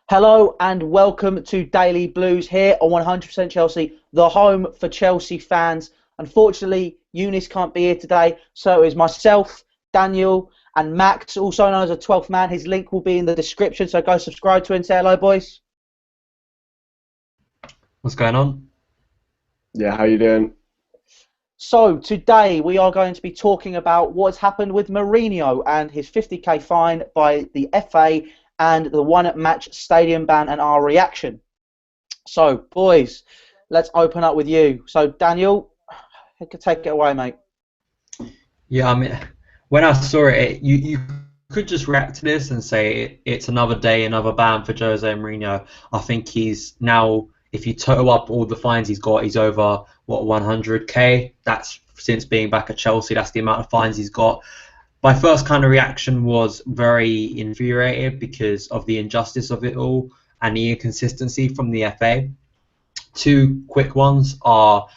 Hello and welcome to Daily Blues here on 100% Chelsea, the home for Chelsea fans. Unfortunately, Eunice can't be here today, so it is myself, Daniel, and Max, also known as a 12th man. His link will be in the description, so go subscribe to him and say hello, boys. What's going on? Yeah, how you doing? So today we are going to be talking about what's happened with Mourinho and his 50k fine by the FA and the one-match stadium ban and our reaction. So, boys, let's open up with you. So, Daniel, take it away, mate. Yeah, I mean, when I saw it, you could just react to this and say it's another day, another ban for Jose Mourinho. I think he's now, if you total up all the fines he's got, he's over, what, 100k? That's since being back at Chelsea, that's the amount of fines he's got. My first kind of reaction was very infuriated because of the injustice of it all and the inconsistency from the FA. Two quick ones are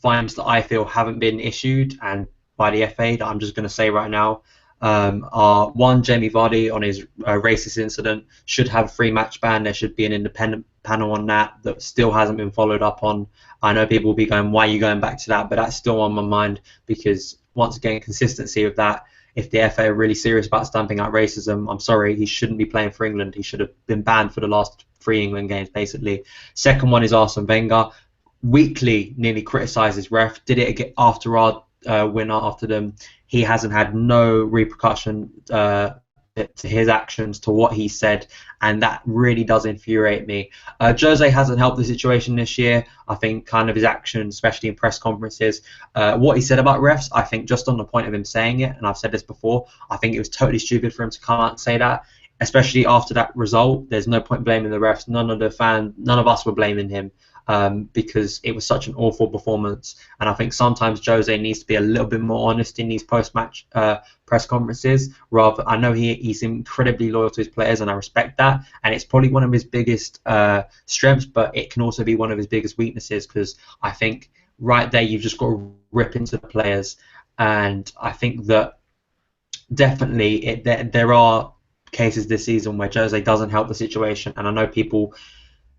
fines that I feel haven't been issued and by the FA that I'm just going to say right now are one, Jamie Vardy on his racist incident should have a free match ban. There should be an independent panel on that still hasn't been followed up on. I know people will be going, why are you going back to that? But that's still on my mind because once again, consistency of that. If the FA are really serious about stamping out racism, I'm sorry, he shouldn't be playing for England. He should have been banned for the last 3 England games, basically. Second one is Arsene Wenger. Weekly nearly criticises ref. Did it again after our win after them. He hasn't had no repercussion to his actions, to what he said, and that really does infuriate me. Jose hasn't helped the situation this year. I think kind of his actions, especially in press conferences, what he said about refs, I think just on the point of him saying it, and I've said this before, I think it was totally stupid for him to come out and say that, especially after that result. There's no point blaming the refs. None of us were blaming him. Because it was such an awful performance, and I think sometimes Jose needs to be a little bit more honest in these post-match press conferences. Rather, I know he's incredibly loyal to his players, and I respect that, and it's probably one of his biggest strengths, but it can also be one of his biggest weaknesses because I think right there you've just got to rip into the players, and I think that definitely there are cases this season where Jose doesn't help the situation, and I know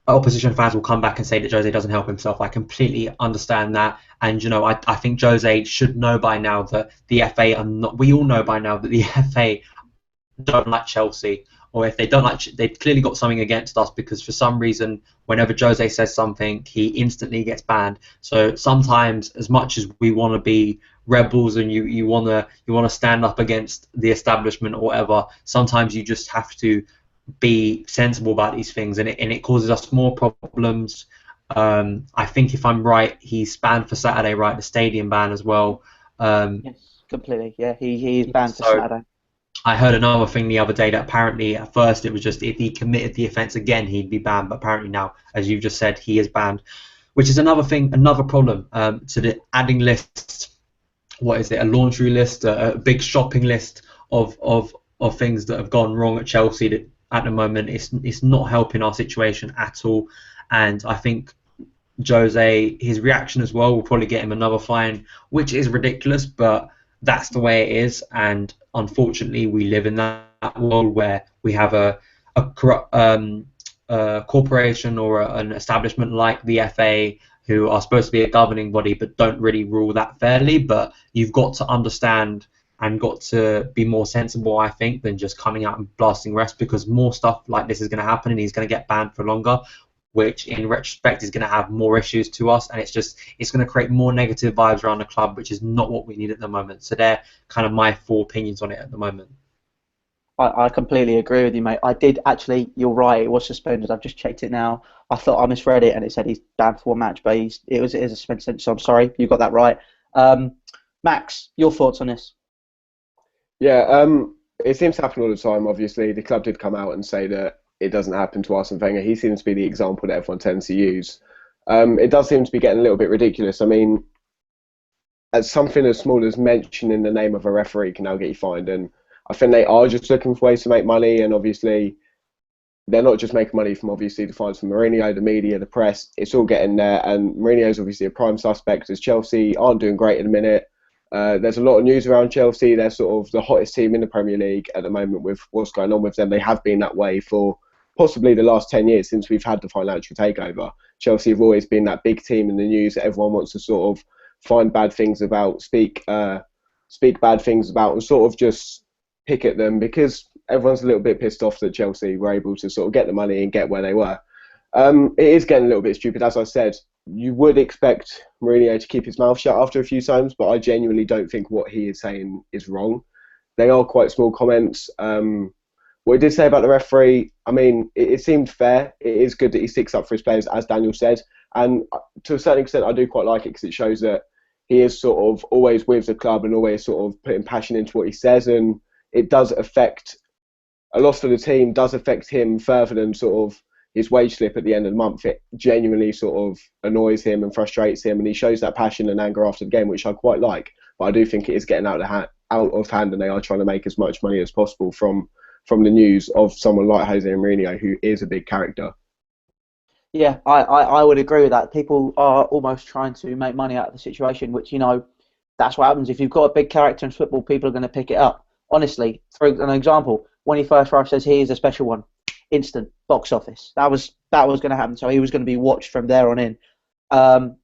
opposition fans will come back and say that Jose doesn't help himself. I completely understand that, and I think Jose should know by now that the FA are not. We all know by now that the FA don't like Chelsea, or if they don't like, they've clearly got something against us because for some reason, whenever Jose says something, he instantly gets banned. So sometimes, as much as we want to be rebels and you want to stand up against the establishment or whatever, sometimes you just have to be sensible about these things, and it causes us more problems. I think if I'm right, he's banned for Saturday, right? The stadium ban as well. Yes, completely. Yeah, he is banned for Saturday. I heard another thing the other day that apparently at first it was just if he committed the offence again he'd be banned, but apparently now, as you've just said, he is banned, which is another problem to the adding list. What is it? A laundry list, a big shopping list of things that have gone wrong at Chelsea that at the moment it's not helping our situation at all, and I think Jose, his reaction as well will probably get him another fine, which is ridiculous, but that's the way it is, and unfortunately we live in that world where we have a corrupt corporation or an establishment like the FA who are supposed to be a governing body but don't really rule that fairly. But you've got to understand and got to be more sensible, I think, than just coming out and blasting refs, because more stuff like this is going to happen and he's going to get banned for longer, which in retrospect is going to have more issues to us, and it's going to create more negative vibes around the club, which is not what we need at the moment. So they're kind of my 4 opinions on it at the moment. I completely agree with you, mate. I did actually, you're right, it was suspended. I've just checked it now. I thought I misread it and it said he's banned for 1 match, but it is a suspension, so I'm sorry, you got that right. Max, your thoughts on this? Yeah, it seems to happen all the time. Obviously, the club did come out and say that it doesn't happen to Arsene Wenger. He seems to be the example that everyone tends to use. It does seem to be getting a little bit ridiculous. I mean, as something as small as mentioning the name of a referee can now get you fined, and I think they are just looking for ways to make money, and obviously they're not just making money from obviously the fines from Mourinho, the media, the press. It's all getting there, and Mourinho's obviously a prime suspect as Chelsea aren't doing great at the minute. There's a lot of news around Chelsea. They're sort of the hottest team in the Premier League at the moment with what's going on with them. They have been that way for possibly the last 10 years since we've had the financial takeover. Chelsea have always been that big team in the news that everyone wants to sort of find bad things about, speak bad things about, and sort of just pick at them because everyone's a little bit pissed off that Chelsea were able to sort of get the money and get where they were. It is getting a little bit stupid, as I said. You would expect Mourinho to keep his mouth shut after a few times, but I genuinely don't think what he is saying is wrong. They are quite small comments. What he did say about the referee, I mean, it seemed fair. It is good that he sticks up for his players, as Daniel said. And to a certain extent, I do quite like it because it shows that he is sort of always with the club and always sort of putting passion into what he says. And it does affect, a loss for the team does affect him further than sort of his wage slip at the end of the month. It genuinely sort of annoys him and frustrates him. And he shows that passion and anger after the game, which I quite like. But I do think it is getting out of hand, and they are trying to make as much money as possible from the news of someone like Jose Mourinho, who is a big character. Yeah, I would agree with that. People are almost trying to make money out of the situation, which, that's what happens. If you've got a big character in football, people are going to pick it up. Honestly, for an example, when he first arrived, says he is a special one. Instant box office. That was going to happen. So he was going to be watched from there on in. And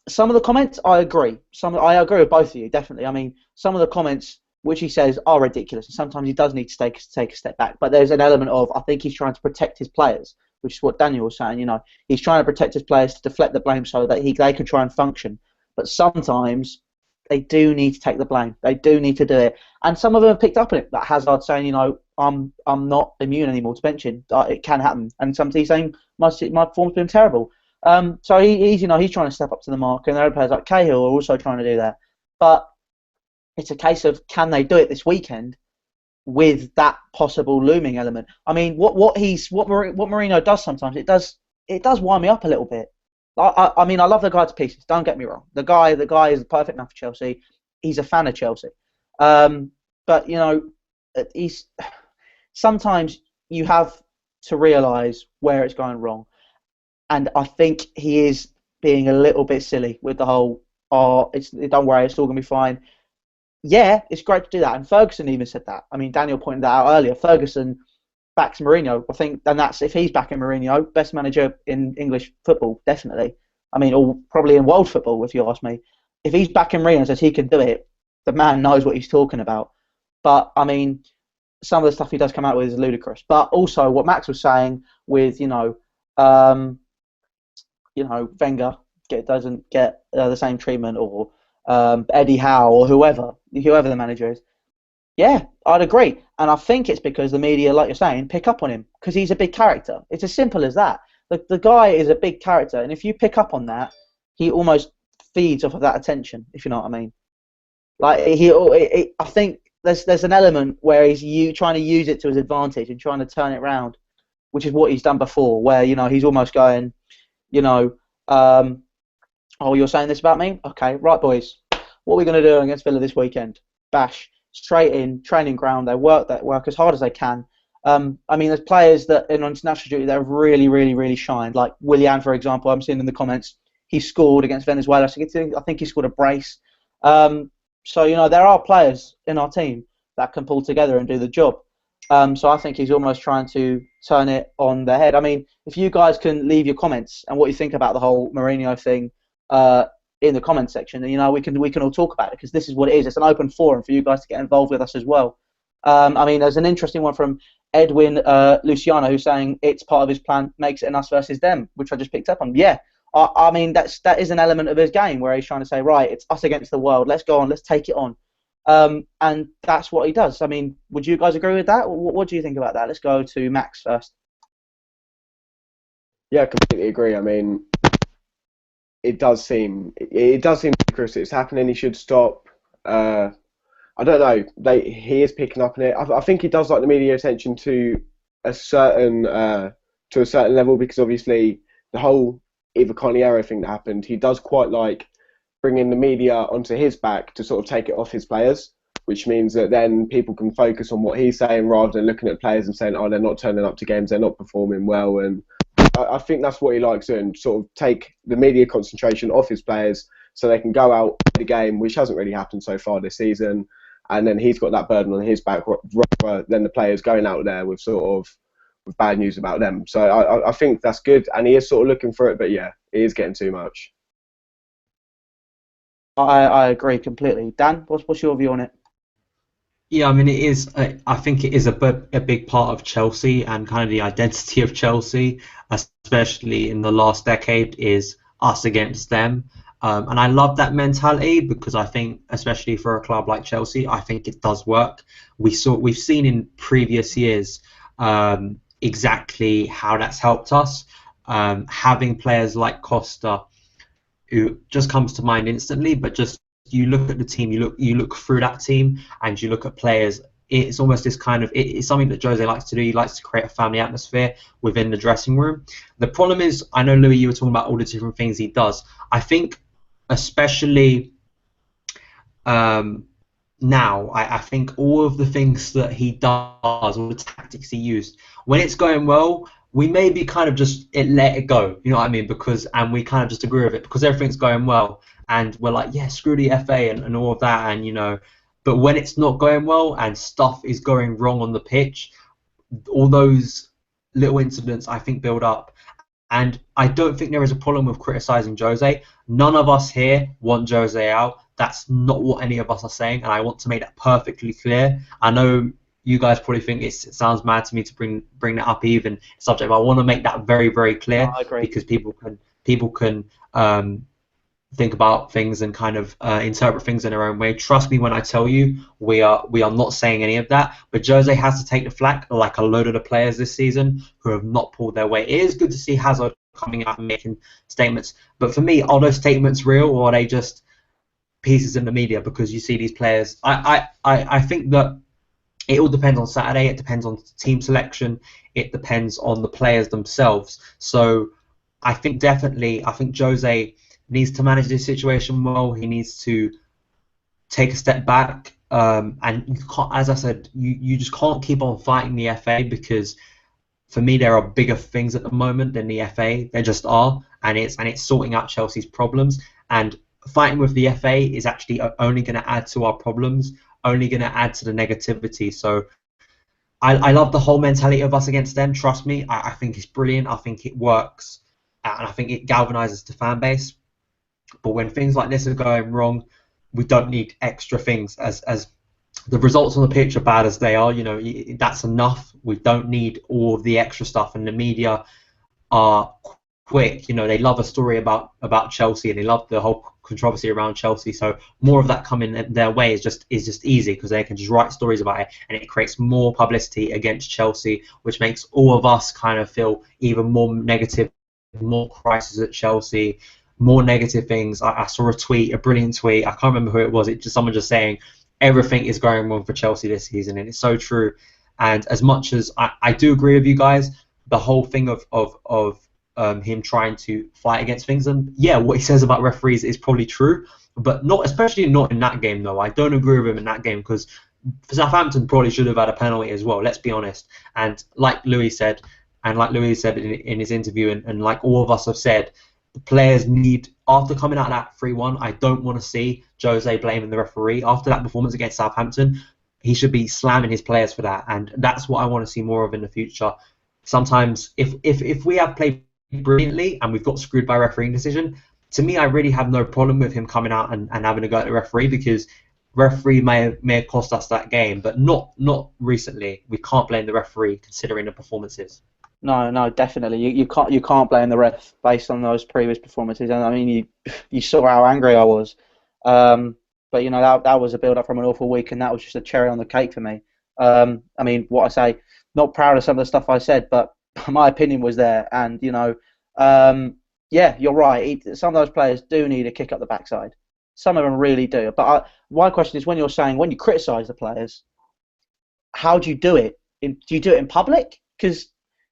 some of the comments I agree. I agree with both of you, definitely. I mean, some of the comments which he says are ridiculous, and sometimes he does need to take a step back. But there's an element of, I think he's trying to protect his players, which is what Daniel was saying. He's trying to protect his players to deflect the blame so that they can try and function. But sometimes they do need to take the blame. They do need to do it. And some of them have picked up on it. Like Hazard saying, I'm not immune anymore to benching. It can happen. And sometimes he's saying my form's been terrible. So he's trying to step up to the mark, and there are players like Cahill are also trying to do that. But it's a case of, can they do it this weekend with that possible looming element? I mean, what Mourinho does sometimes, it does wind me up a little bit. I mean, I love the guy to pieces. Don't get me wrong. The guy is the perfect man for Chelsea. He's a fan of Chelsea. But sometimes you have to realise where it's going wrong, and I think he is being a little bit silly with the whole. Don't worry, it's all gonna be fine. Yeah, it's great to do that, and Ferguson even said that. I mean, Daniel pointed that out earlier. Ferguson backs Mourinho, I think, and that's, if he's backing Mourinho, best manager in English football, definitely. I mean, or probably in world football, if you ask me. If he's backing Mourinho and says he can do it, the man knows what he's talking about. But I mean, some of the stuff he does come out with is ludicrous. But also, what Max was saying with Wenger doesn't get the same treatment, or Eddie Howe, or whoever the manager is. Yeah, I'd agree. And I think it's because the media, like you're saying, pick up on him because he's a big character. It's as simple as that. The guy is a big character, and if you pick up on that, he almost feeds off of that attention, if you know what I mean. Like I think there's an element where he's trying to use it to his advantage and trying to turn it around, which is what he's done before, where he's almost going, oh, you're saying this about me? Okay, right, boys. What are we going to do against Villa this weekend? Bash. Straight in, training ground. They work as hard as they can. I mean, there's players that in international duty that have really, really, really shined. Like Willian, for example, I'm seeing in the comments, he scored against Venezuela. So I think he scored a brace. So, there are players in our team that can pull together and do the job. So I think he's almost trying to turn it on their head. I mean, if you guys can leave your comments and what you think about the whole Mourinho thing in the comments section, and we can all talk about it, because this is what it is. It's an open forum for you guys to get involved with us as well. I mean, there's an interesting one from Edwin Luciano, who's saying it's part of his plan, makes it an us versus them, which I just picked up on. Yeah, I mean, that is an element of his game where he's trying to say, right, it's us against the world. Let's go on. Let's take it on. And that's what he does. I mean, would you guys agree with that? What do you think about that? Let's go to Max first. Yeah, I completely agree. I mean, it does seem ludicrous. It's happening. He should stop. I don't know. He is picking up on it. I think he does like the media attention to a certain level, because obviously the whole Eva Carneiro thing that happened, he does quite like bringing the media onto his back to sort of take it off his players, which means that then people can focus on what he's saying rather than looking at players and saying, oh, they're not turning up to games, they're not performing well. And I think that's what he likes doing, sort of take the media concentration off his players so they can go out the game, which hasn't really happened so far this season. And then he's got that burden on his back rather than the players going out there with sort of with bad news about them. So I think that's good, and he is sort of looking for it, but yeah, it is getting too much. I agree completely. Dan, what's your view on it? Yeah, I mean, it is. I think it is a big part of Chelsea and kind of the identity of Chelsea, especially in the last decade, is us against them. And I love that mentality because I think, especially for a club like Chelsea, I think it does work. We've seen in previous years exactly how that's helped us. Having players like Costa, who just comes to mind instantly, but just you look at the team, you look through that team, and you look at players. It's almost this kind of it's something that Jose likes to do. He likes to create a family atmosphere within the dressing room. The problem is, I know Louis, you were talking about all the different things he does. I think, especially now, I think all of the things that he does, all the tactics he used, when it's going well, we maybe kind of just let it go, you know what I mean? And we kind of just agree with it because everything's going well, and we're like, yeah, screw the FA and all of that, and but when it's not going well and stuff is going wrong on the pitch, all those little incidents I think build up. And I don't think there is a problem with criticising Jose. None of us here want Jose out. That's not what any of us are saying, and I want to make that perfectly clear. I know you guys probably think it sounds mad to me to bring that up even subject, but I want to make that very, very clear because people can think about things and kind of interpret things in their own way. Trust me when I tell you, we are not saying any of that. But Jose has to take the flak, like a load of the players this season who have not pulled their weight. It is good to see Hazard coming out and making statements, but for me, are those statements real or are they just pieces in the media? Because you see these players. I think that it all depends on Saturday. It depends on team selection. It depends on the players themselves. So I think Jose needs to manage this situation well. He needs to take a step back, and you can't, as I said, you just can't keep on fighting the FA because, for me, there are bigger things at the moment than the FA. There just are, and it's sorting out Chelsea's problems. And fighting with the FA is actually only going to add to our problems, only going to add to the negativity. So I love the whole mentality of us against them. Trust me, I think it's brilliant. I think it works, and I think it galvanizes the fan base. But when things like this are going wrong, we don't need extra things. As the results on the pitch are bad as they are, that's enough. We don't need all of the extra stuff. And the media are quick. They love a story about Chelsea, and they love the whole controversy around Chelsea. So more of that coming their way is just easy because they can just write stories about it, and it creates more publicity against Chelsea, which makes all of us kind of feel even more negative, more crisis at Chelsea, more negative things. I saw a brilliant tweet. I can't remember who it was. It's just someone just saying everything is going wrong for Chelsea this season, and it's so true. And as much as I do agree with you guys, the whole thing of him trying to fight against things, and yeah, what he says about referees is probably true, but especially not in that game though. I don't agree with him in that game because Southampton probably should have had a penalty as well. Let's be honest. And like Louis said, in his interview, and like all of us have said, the players need, after coming out of that 3-1, I don't want to see Jose blaming the referee. After that performance against Southampton, he should be slamming his players for that, and that's what I want to see more of in the future. Sometimes, if we have played brilliantly and we've got screwed by a refereeing decision, to me, I really have no problem with him coming out and having a go at the referee because referee may have cost us that game, but not recently. We can't blame the referee considering the performances. No, definitely. You can't blame the ref based on those previous performances. And I mean, you saw how angry I was. But that was a build up from an awful week, and that was just a cherry on the cake for me. I mean, what I say, not proud of some of the stuff I said, but my opinion was there. And yeah, you're right. Some of those players do need a kick up the backside. Some of them really do. But my question is, when you criticise the players, how do you do it? Do you do it in public? Because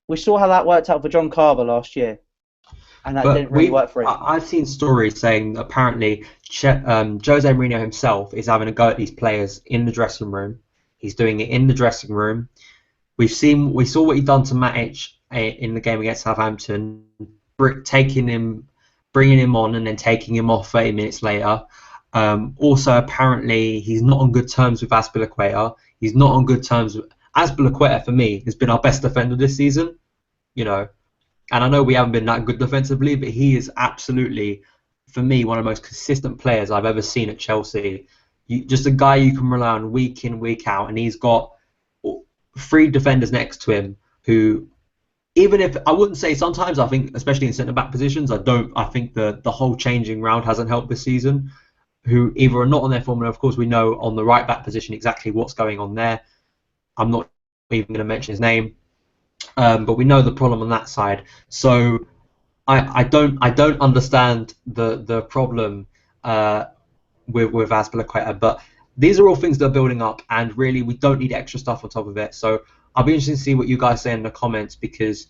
we saw how that worked out for John Carver last year, and that didn't really work for him. I've seen stories saying apparently Jose Mourinho himself is having a go at these players in the dressing room. He's doing it in the dressing room. We saw what he'd done to Matic in the game against Southampton, bringing him on and then taking him off 30 minutes later. Also, apparently, he's not on good terms with Azpilicueta. He's not on good terms Azpilicueta for me has been our best defender this season, you know, and I know we haven't been that good defensively, but he is absolutely, for me, one of the most consistent players I've ever seen at Chelsea. Just a guy you can rely on week in, week out, and he's got 3 defenders next to him who, even if I wouldn't say sometimes, I think especially in centre back positions, I think the whole changing round hasn't helped this season. Who either are not on their form, and of course we know on the right back position exactly what's going on there. I'm not even going to mention his name, but we know the problem on that side. So I don't understand the problem with Azpilicueta, but these are all things that are building up, and really we don't need extra stuff on top of it. So I'll be interested to see what you guys say in the comments, because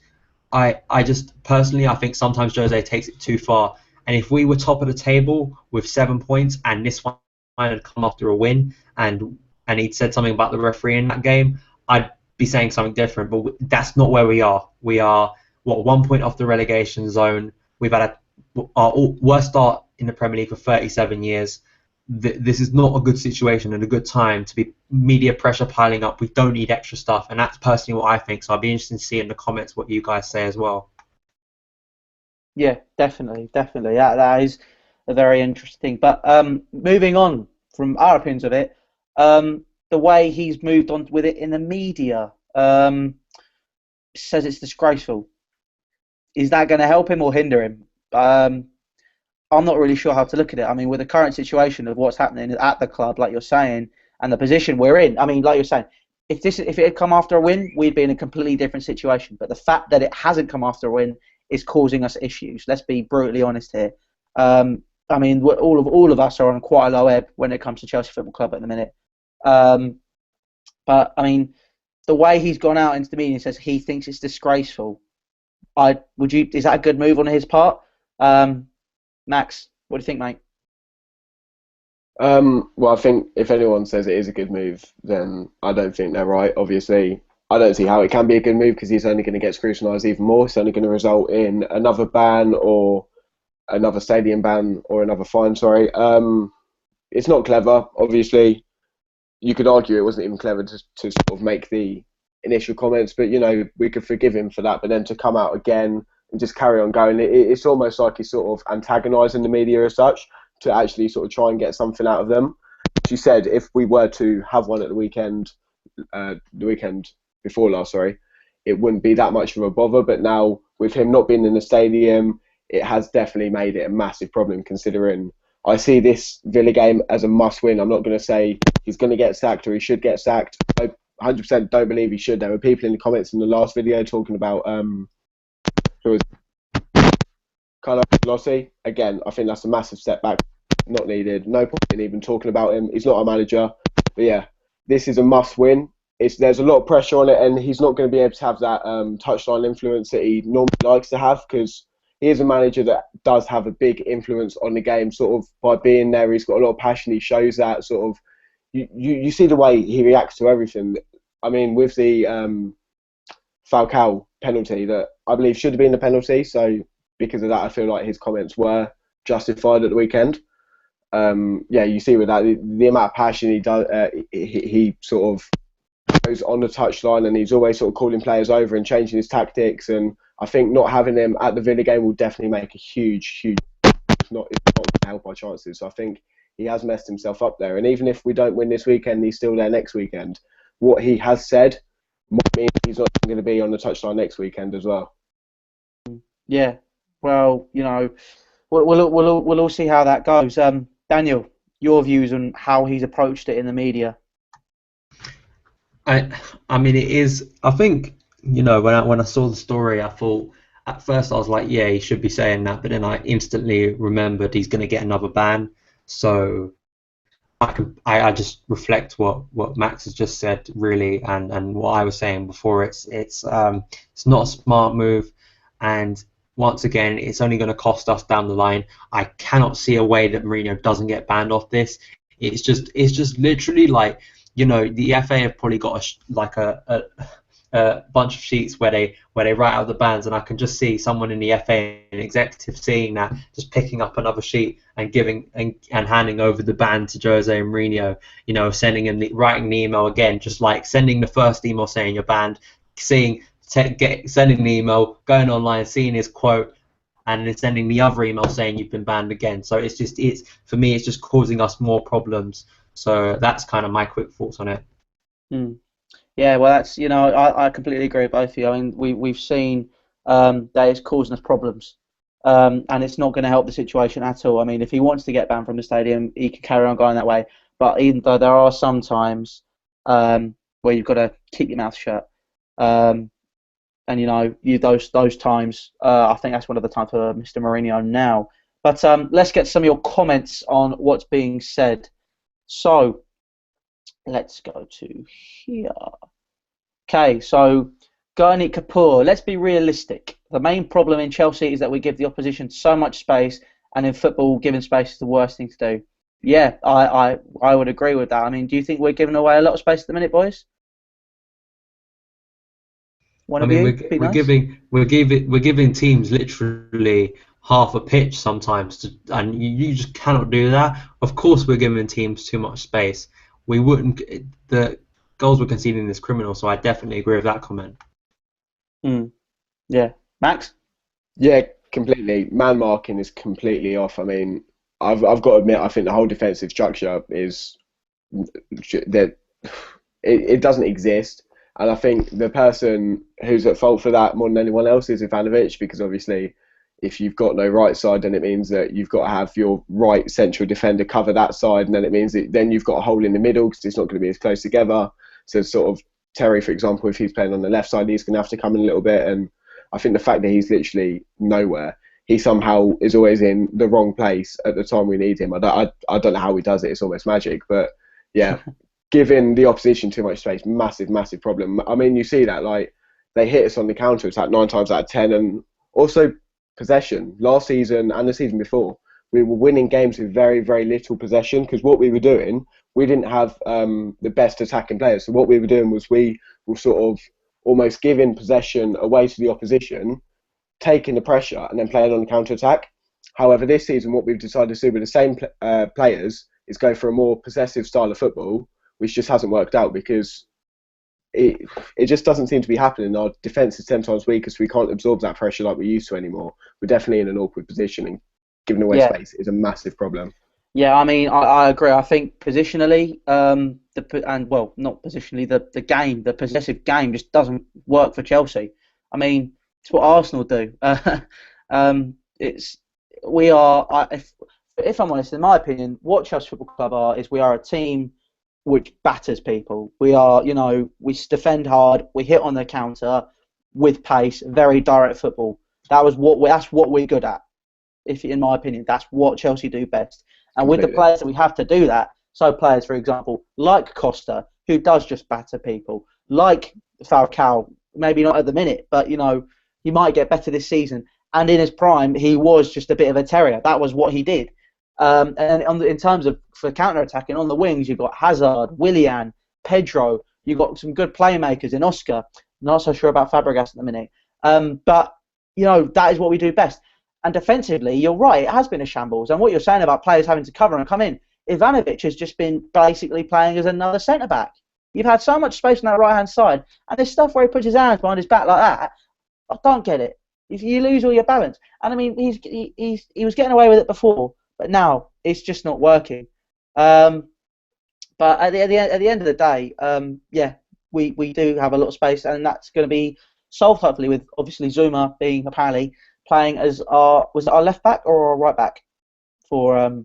I just personally I think sometimes Jose takes it too far. And if we were top of the table with 7 points and this one had come after a win and he'd said something about the referee in that game, I'd be saying something different. But that's not where we are. We are 1 point off the relegation zone. We've had our worst start in the Premier League for 37 years. This is not a good situation and a good time to be media pressure piling up. We don't need extra stuff, and that's personally what I think. So I'll be interested to see in the comments what you guys say as well. Yeah, definitely. That is a very interesting. But moving on from our opinions of it, the way he's moved on with it in the media says it's disgraceful. Is that going to help him or hinder him? I'm not really sure how to look at it. I mean, with the current situation of what's happening at the club, like you're saying, and the position we're in, I mean, like you're saying, if it had come after a win, we'd be in a completely different situation. But the fact that it hasn't come after a win is causing us issues. Let's be brutally honest here. I mean, all of us are on quite a low ebb when it comes to Chelsea Football Club at the minute. But I mean, the way he's gone out into the media and says he thinks it's disgraceful. Is that a good move on his part? Max, what do you think, mate? Well, I think if anyone says it is a good move, then I don't think they're right. Obviously, I don't see how it can be a good move, because he's only going to get scrutinised even more. It's only going to result in another ban or another stadium ban or another fine, sorry. It's not clever, obviously. You could argue it wasn't even clever to sort of make the initial comments, but, you know, we could forgive him for that. But then to come out again and just carry on going, it's almost like he's sort of antagonising the media as such to actually sort of try and get something out of them. She said if we were to have one at the weekend before last, sorry, it wouldn't be that much of a bother. But now with him not being in the stadium, it has definitely made it a massive problem, considering I see this Villa game as a must-win. I'm not going to say he's going to get sacked or he should get sacked. I 100% don't believe he should. There were people in the comments in the last video talking about who was Carlo Ancelotti. Again, I think that's a massive step back. Not needed. No point in even talking about him. He's not a manager. But yeah, this is a must-win. There's a lot of pressure on it, and he's not going to be able to have that touchline influence that he normally likes to have, because he is a manager that does have a big influence on the game, sort of by being there. He's got a lot of passion. He shows that sort of. You see the way he reacts to everything. I mean, with the Falcao penalty that I believe should have been a penalty, so because of that, I feel like his comments were justified at the weekend. Yeah, you see with that the amount of passion he does. He sort of goes on the touchline, and he's always sort of calling players over and changing his tactics. And I think not having him at the Villa game will definitely make a huge. It's not going to help our chances. So I think he has messed himself up there. And even if we don't win this weekend, he's still there next weekend. What he has said might mean he's not going to be on the touchline next weekend as well. Yeah, well, you know, we'll all see how that goes. Daniel, your views on how he's approached it in the media? I mean, it is. I think, you know, when I saw the story, I thought at first I was like, yeah, he should be saying that, but then I instantly remembered he's going to get another ban. So I just reflect what Max has just said, really, and what I was saying before. It's not a smart move, and once again, it's only going to cost us down the line. I cannot see a way that Mourinho doesn't get banned off this. It's just literally like, you know, the FA have probably got a a bunch of sheets where they write out the bans, and I can just see someone in the FA and executive seeing that, just picking up another sheet and giving and handing over the ban to Jose Mourinho. You know, sending him writing the email again, just like sending the first email saying you're banned, sending the email, going online, seeing his quote, and then sending the other email saying you've been banned again. So it's for me, it's just causing us more problems. So that's kind of my quick thoughts on it. Yeah, well, that's I completely agree with both of you. I mean, we've seen that it's causing us problems, and it's not going to help the situation at all. I mean, if he wants to get banned from the stadium, he can carry on going that way. But even though there are some times where you've got to keep your mouth shut, and those times, I think that's one of the times for Mr. Mourinho now. But let's get some of your comments on what's being said. So let's go to here. Okay, so Gurneet Kapoor, let's be realistic. The main problem in Chelsea is that we give the opposition so much space, and in football, giving space is the worst thing to do. Yeah, I would agree with that. I mean, do you think we're giving away a lot of space at the minute, boys? We're giving teams literally half a pitch sometimes, and you just cannot do that. Of course, we're giving teams too much space. We wouldn't. The goals we're conceding is criminal, so I definitely agree with that comment. Yeah, Max. Yeah, completely. Man marking is completely off. I mean, I've got to admit, I think the whole defensive structure is that it doesn't exist. And I think the person who's at fault for that more than anyone else is Ivanovic, because obviously if you've got no right side, then it means that you've got to have your right central defender cover that side, and then it means that then you've got a hole in the middle because it's not going to be as close together. So sort of Terry, for example, if he's playing on the left side, he's going to have to come in a little bit. And I think the fact that he's literally nowhere, he somehow is always in the wrong place at the time we need him. I don't know how he does it. It's almost magic. But yeah, giving the opposition too much space, massive problem. I mean, you see that, like, they hit us on the counter attack 9 times out of 10, and also possession. Last season and the season before, we were winning games with very, very little possession, because what we were doing, we didn't have the best attacking players. So what we were doing was we were sort of almost giving possession away to the opposition, taking the pressure, and then playing on the counter attack. However, this season, what we've decided to do with the same players is go for a more possessive style of football, which just hasn't worked out, because it just doesn't seem to be happening. Our defence is 10 times weaker, so we can't absorb that pressure like we used to anymore. We're definitely in an awkward position, and giving away space is a massive problem. Yeah, I mean, I agree. I think positionally, not positionally, the possessive game just doesn't work for Chelsea. I mean, it's what Arsenal do. If I'm honest, in my opinion, what Chelsea Football Club we are a team which batters people. We are, we defend hard, we hit on the counter with pace, very direct football. That's what we're good at. In my opinion, that's what Chelsea do best. And with the players that we have to do that, so players, for example, like Costa, who does just batter people, like Falcao, maybe not at the minute, but he might get better this season. And in his prime, he was just a bit of a terrier. That was what he did. And in terms of for counter-attacking, on the wings, you've got Hazard, Willian, Pedro. You've got some good playmakers in Oscar. Not so sure about Fabregas at the minute. But that is what we do best. And defensively, you're right, it has been a shambles. And what you're saying about players having to cover and come in, Ivanovic has just been basically playing as another centre-back. You've had so much space on that right-hand side, and there's stuff where he puts his hands behind his back like that. I don't get it. If you lose all your balance. And I mean, he was getting away with it before, but now it's just not working. But at the end of the day, we do have a lot of space, and that's going to be solved hopefully with obviously Zuma being apparently playing as our left back or our right back for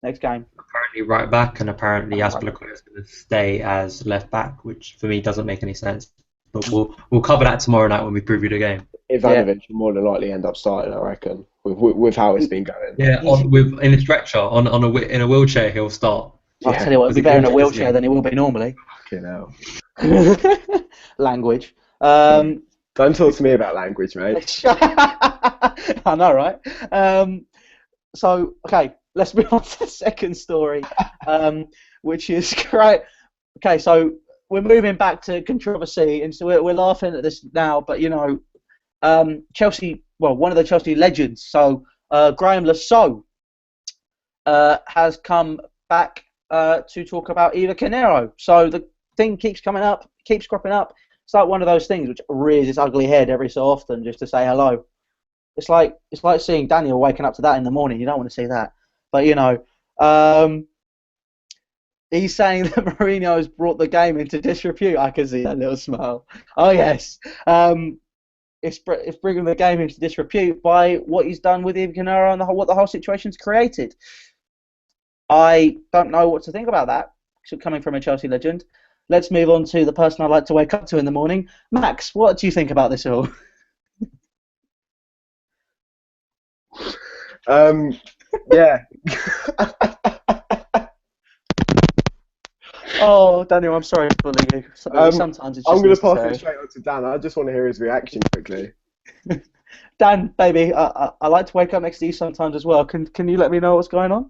next game. Apparently right back, and apparently Azpilicueta is going to stay as left back, which for me doesn't make any sense. But we'll cover that tomorrow night when we preview the game. Ivanovic will more than likely end up starting, I reckon, with how it's been going. Yeah, in a stretcher, in a wheelchair, he'll start. I'll tell you what, he'll be better in a wheelchair than he will be normally. Fucking hell. Language. Don't talk to me about language, mate. I know, right? So, okay, let's move on to the second story, which is great. Okay, so we're moving back to controversy, and so we're laughing at this now. But Chelsea, well, one of the Chelsea legends, so Graham Lasso, has come back to talk about Eva Carneiro. So the thing keeps coming up, keeps cropping up. It's like one of those things which rears its ugly head every so often just to say hello. It's like seeing Daniel waking up to that in the morning. You don't want to see that. But he's saying that Mourinho has brought the game into disrepute. I can see that little smile. Oh yes. It's bringing the game into disrepute by what he's done with Eva Carneiro and what the whole situation's created. I don't know what to think about that, coming from a Chelsea legend. Let's move on to the person I like to wake up to in the morning. Max, what do you think about this all? Yeah. Oh, Daniel, I'm sorry for bullying you. Sometimes it's just I'm going to pass necessary. it straight on to Dan. I just want to hear his reaction quickly. Dan, baby, I like to wake up next to you sometimes as well. Can you let me know what's going on?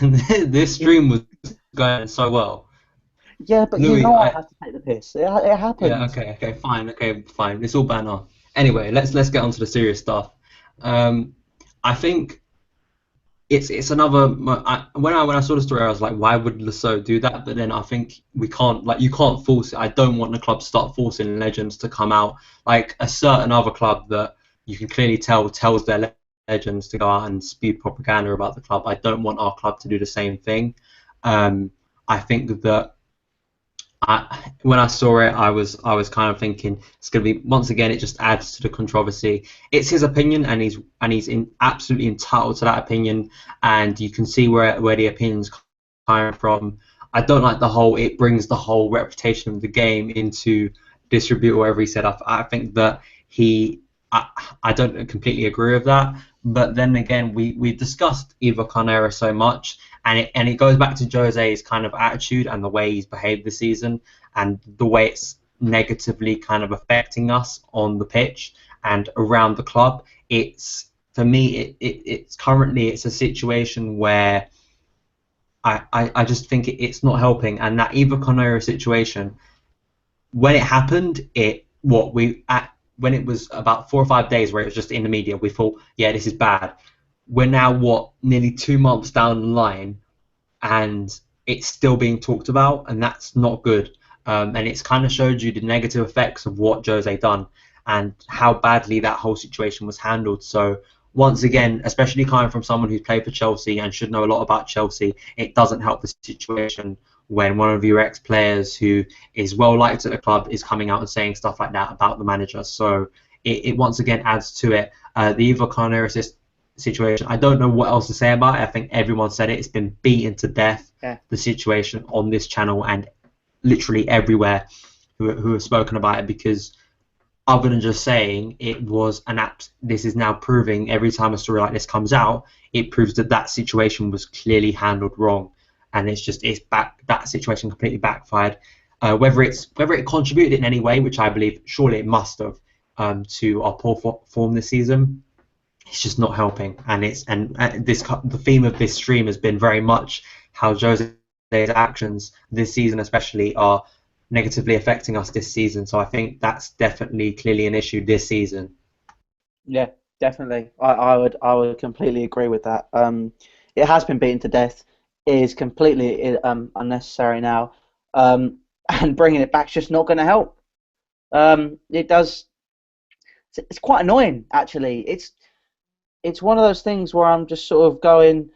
This stream was going so well. Yeah, but Louis, I have to take the piss. It happens. Yeah, okay, fine. It's all banter. Anyway, let's get on to the serious stuff. I think it's another. When I saw the story, I was like, why would Lasso do that? But then I think you can't force it. I don't want the club to start forcing legends to come out. Like a certain other club that you can clearly tells their legends to go out and spew propaganda about the club. I don't want our club to do the same thing. I think that when I saw it, I was kind of thinking it's going to be, once again, it just adds to the controversy. It's his opinion, and he's absolutely entitled to that opinion, and you can see where the opinion's coming from. I don't like it brings the whole reputation of the game into disrepute, or whatever he said. I think that I don't completely agree with that. But then again, we discussed Eva Carneiro so much, and it goes back to Jose's kind of attitude and the way he's behaved this season, and the way it's negatively kind of affecting us on the pitch and around the club. For me, it's currently a situation where I just think it's not helping, and that Eva Carneiro situation, when it happened, when it was about 4 or 5 days where it was just in the media, we thought, yeah, this is bad. We're now, nearly 2 months down the line, and it's still being talked about, and that's not good. And it's kind of showed you the negative effects of what Jose done and how badly that whole situation was handled. So once again, especially coming from someone who's played for Chelsea and should know a lot about Chelsea, it doesn't help the situation when one of your ex-players who is well liked at the club is coming out and saying stuff like that about the manager. So it once again adds to it. The Eva Carneiro situation, I don't know what else to say about it. I think everyone said it. It's been beaten to death, the situation on this channel and literally everywhere who have spoken about it, because other than just saying it was this is now proving every time a story like this comes out, it proves that situation was clearly handled wrong. And that situation completely backfired. Whether it contributed in any way, which I believe surely it must have, to our poor form this season, it's just not helping. And the theme of this stream has been very much how Jose's actions this season, especially, are negatively affecting us this season. So I think that's definitely clearly an issue this season. Yeah, definitely. I would completely agree with that. It has been beaten to death. Is completely unnecessary now, and bringing it back's just not going to help. It does. It's quite annoying, actually. It's one of those things where I'm just sort of going.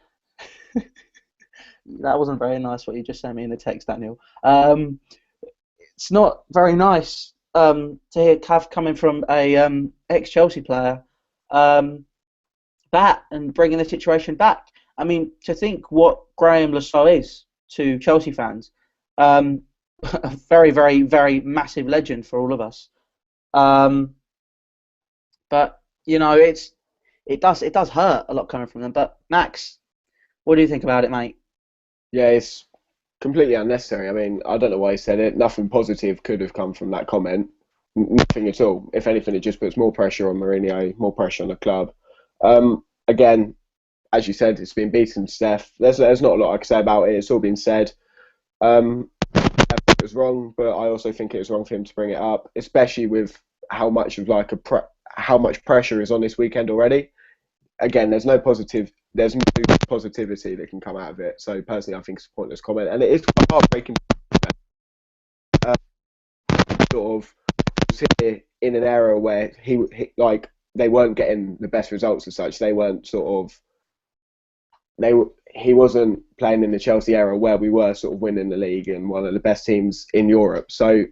That wasn't very nice what you just sent me in the text, Daniel. It's not very nice to have coming from a ex-Chelsea player, that and bringing the situation back. I mean, to think what Graham Lasso is to Chelsea fans, a very, very, very massive legend for all of us. But it does hurt a lot coming from them. But Max, what do you think about it, mate? Yeah, it's completely unnecessary. I mean, I don't know why he said it. Nothing positive could have come from that comment. Nothing at all. If anything, it just puts more pressure on Mourinho, more pressure on the club. Again, as you said, it's been beaten to death. There's not a lot I can say about it. It's all been said. was wrong, but I also think it was wrong for him to bring it up, especially with how much of like how much pressure is on this weekend already. Again, there's no positivity that can come out of it. So personally, I think it's a pointless comment, and it is quite heartbreaking. Sort of here in an era where he like they weren't getting the best results as such. They weren't sort of he wasn't playing in the Chelsea era where we were sort of winning the league and one of the best teams in Europe. So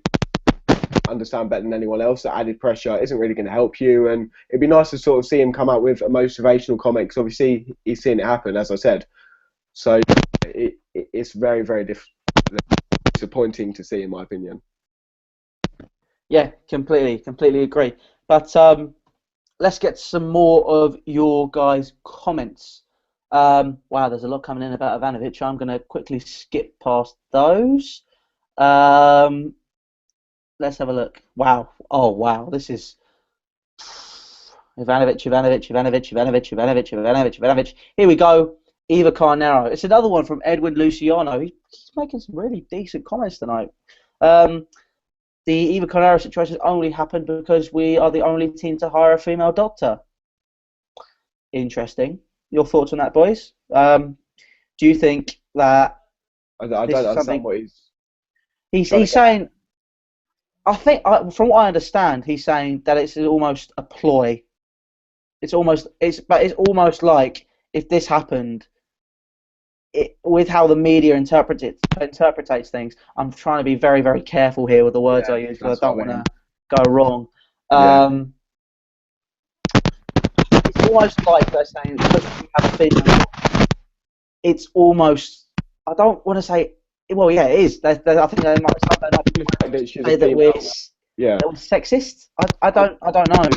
understand better than anyone else that added pressure isn't really going to help you, and it'd be nice to sort of see him come out with a motivational comment, because obviously he's seen it happen, as I said. So it's very, very disappointing to see, in my opinion. Yeah, completely agree. But let's get some more of your guys' comments. Wow, there's a lot coming in about Ivanovic. I'm going to quickly skip past those. Let's have a look. Wow. Oh, wow. This is Ivanovic. Here we go. Eva Carneiro. It's another one from Edwin Luciano. He's making some really decent comments tonight. The Eva Carneiro situation only happened because we are the only team to hire a female doctor. Interesting. Your thoughts on that, boys? Do you think that I don't understand what he's saying? I think, from what I understand, he's saying that it's almost a ploy. It's almost like if this happened, with how the media interpretates things. I'm trying to be very, very careful here with the words I use because I don't want to go wrong. It's almost like they're saying because we have a female. It's almost. I don't want to say. Well, yeah, it is. I think they might say that we're sexist. I don't know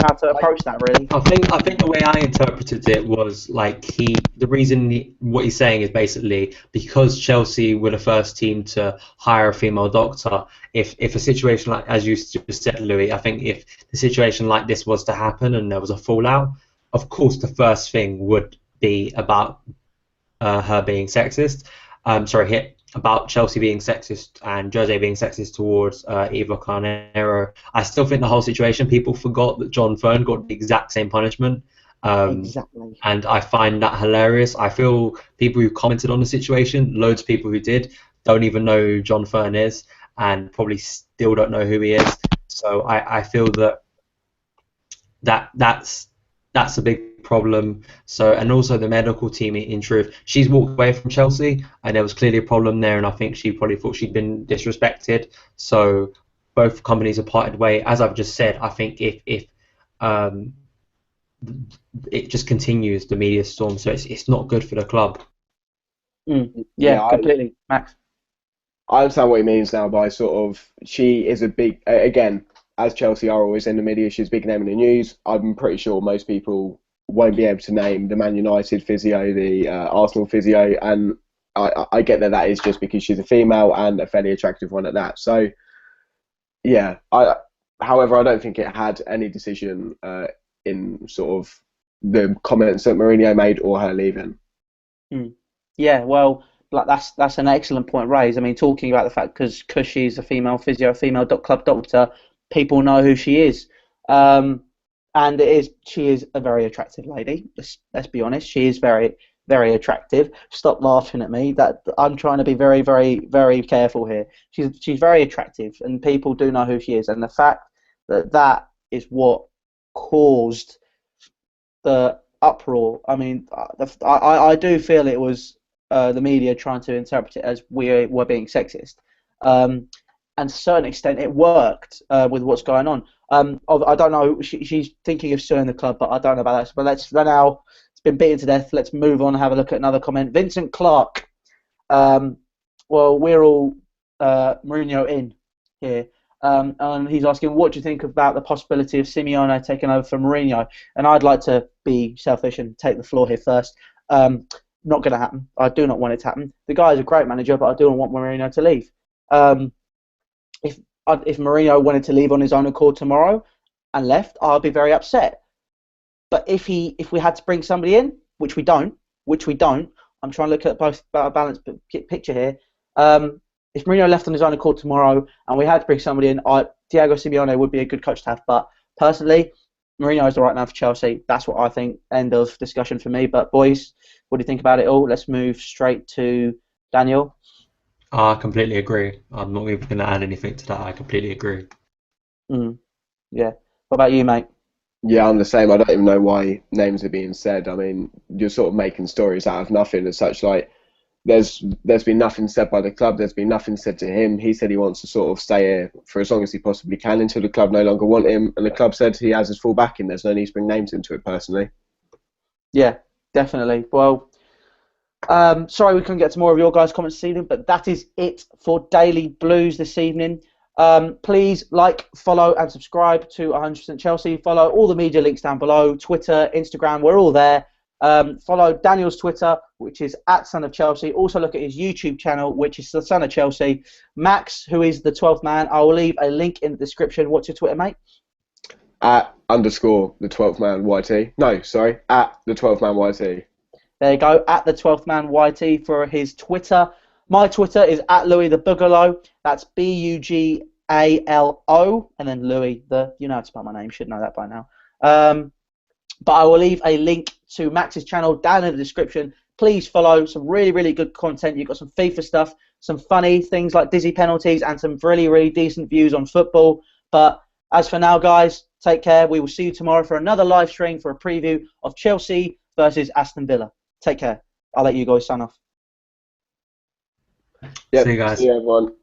how to approach that really. I think the way I interpreted it was like what he's saying is basically because Chelsea were the first team to hire a female doctor. If a situation like, as you just said, Louis, I think if the situation like this was to happen and there was a fallout, of course the first thing would be about her being sexist. About Chelsea being sexist and Jose being sexist towards Eva Carneiro. I still think the whole situation, people forgot that John Fern got the exact same punishment. Exactly. And I find that hilarious. I feel people who commented on the situation, loads of people who did, don't even know who John Fern is and probably still don't know who he is. So I feel that's a big problem. So, and also the medical team, in truth, she's walked away from Chelsea and there was clearly a problem there, and I think she probably thought she'd been disrespected. So both companies have parted way. As I've just said, I think if it just continues, the media storm, so it's not good for the club. Completely. Max? I understand what he means now by sort of, she is a big, again, as Chelsea are always in the media, she's a big name in the news. I'm pretty sure most people won't be able to name the Man United physio, the Arsenal physio, and I get that is just because she's a female and a fairly attractive one at that. So, yeah. However, I don't think it had any decision in sort of the comments that Mourinho made or her leaving. Yeah, well, like that's an excellent point raised. I mean, talking about the fact because she's a female physio, a female club doctor, people know who she is. And she is a very attractive lady. Let's be honest. She is very, very attractive. Stop laughing at me. That I'm trying to be very, very, very careful here. She's very attractive, and people do know who she is. And the fact that is what caused the uproar. I mean, I do feel it was the media trying to interpret it as we were being sexist. And to a certain extent, it worked with what's going on. I don't know. She's thinking of suing the club, but I don't know about that. But let's run out. It's been beaten to death. Let's move on and have a look at another comment. Vincent Clark. Well, we're all Mourinho in here. And he's asking, what do you think about the possibility of Simeone taking over for Mourinho? And I'd like to be selfish and take the floor here first. Not going to happen. I do not want it to happen. The guy is a great manager, but I do not want Mourinho to leave. If Mourinho wanted to leave on his own accord tomorrow and left, I'd be very upset. But if we had to bring somebody in, which we don't, I'm trying to look at both a balanced picture here. if Mourinho left on his own accord tomorrow and we had to bring somebody in, Diego Simeone would be a good coach to have. But personally, Mourinho is the right man for Chelsea. That's what I think. End of discussion for me. But boys, what do you think about it all? Let's move straight to Daniel. I completely agree. I'm not even going to add anything to that. I completely agree. Yeah. What about you, mate? Yeah, I'm the same. I don't even know why names are being said. I mean, you're sort of making stories out of nothing as such. Like, there's been nothing said by the club. There's been nothing said to him. He said he wants to sort of stay here for as long as he possibly can until the club no longer want him. And the club said he has his full backing. There's no need to bring names into it, personally. Yeah, definitely. Well, sorry we couldn't get to more of your guys' comments this evening, but that is it for Daily Blues this evening. Please like, follow and subscribe to 100% Chelsea. Follow all the media links down below. Twitter, Instagram, we're all there. Follow Daniel's Twitter, which is @SonOfChelsea. Also look at his YouTube channel, which is the Son of Chelsea. Max, who is the 12th man, I will leave a link in the description. What's your Twitter, mate? @_the 12th man YT. No, sorry, @the 12th man YT. There you go, @the 12th man YT for his Twitter. My Twitter is @Louis the Boogaloo. That's BUGALO, and then Louis you know how to spell my name, should know that by now. But I will leave a link to Max's channel down in the description. Please follow some really, really good content. You've got some FIFA stuff, some funny things like dizzy penalties, and some really, really decent views on football. But as for now, guys, take care. We will see you tomorrow for another live stream for a preview of Chelsea versus Aston Villa. Take care. I'll let you guys sign off. Yep. See you guys. See you, everyone.